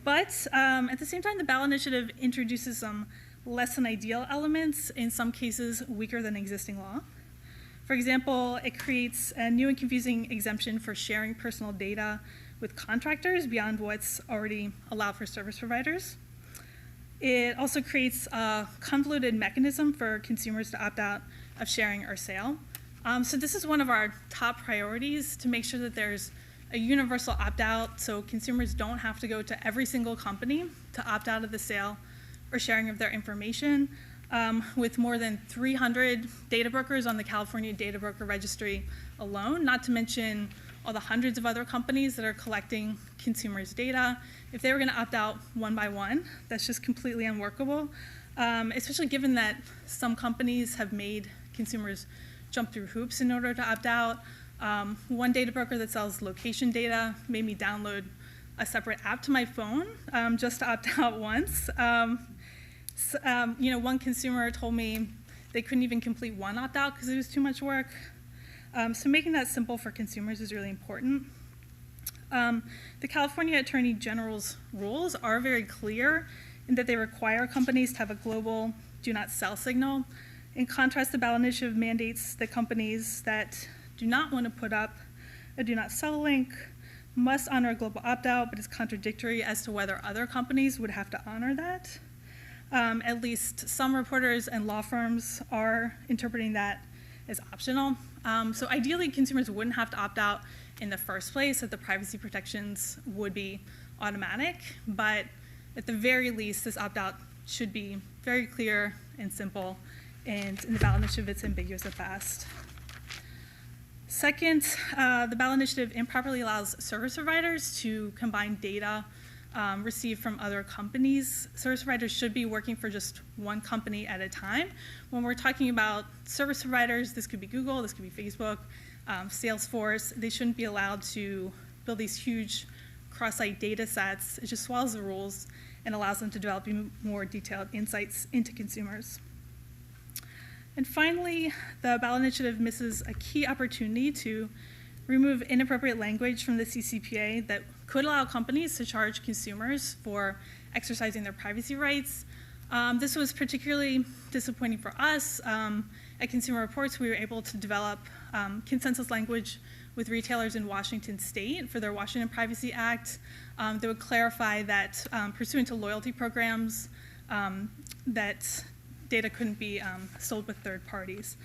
But at the same time, the ballot initiative introduces some less than ideal elements, in some cases weaker than existing law. For example, it creates a new and confusing exemption for sharing personal data with contractors beyond what's already allowed for service providers. It also creates a convoluted mechanism for consumers to opt out of sharing or sale. So this is one of our top priorities, to make sure that there's a universal opt-out so consumers don't have to go to every single company to opt out of the sale or sharing of their information. With more than 300 data brokers on the California Data Broker Registry alone, not to mention all the hundreds of other companies that are collecting consumers' data. If they were going to opt out one by one, that's just completely unworkable, especially given that some companies have made consumers jump through hoops in order to opt out. One data broker that sells location data made me download a separate app to my phone just to opt out once. One consumer told me they couldn't even complete one opt-out because it was too much work. So making that simple for consumers is really important. The California Attorney General's rules are very clear in that they require companies to have a global do not sell signal. In contrast, the ballot initiative mandates that companies that do not want to put up a do not sell link must honor a global opt-out, but it's contradictory as to whether other companies would have to honor that. At least some reporters and law firms are interpreting that as optional. So ideally, consumers wouldn't have to opt out in the first place, that the privacy protections would be automatic, but at the very least, this opt-out should be very clear and simple, and in the ballot initiative, it's ambiguous at best. Second, the ballot initiative improperly allows service providers to combine data received from other companies. Service providers should be working for just one company at a time. When we're talking about service providers, this could be Google, this could be Facebook, Salesforce. They shouldn't be allowed to build these huge cross-site data sets. It just swallows the rules and allows them to develop more detailed insights into consumers. And finally, the ballot initiative misses a key opportunity to remove inappropriate language from the CCPA that could allow companies to charge consumers for exercising their privacy rights. This was particularly disappointing for us. At Consumer Reports, we were able to develop consensus language with retailers in Washington State for their Washington Privacy Act that would clarify that pursuant to loyalty programs, that data couldn't be sold with third parties.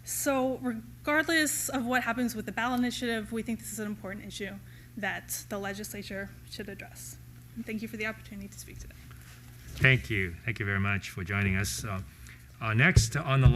So regardless of what happens with the ballot initiative, we think this is an important issue that the legislature should address. And thank you for the opportunity to speak today. Thank you. Thank you very much for joining us. Next on the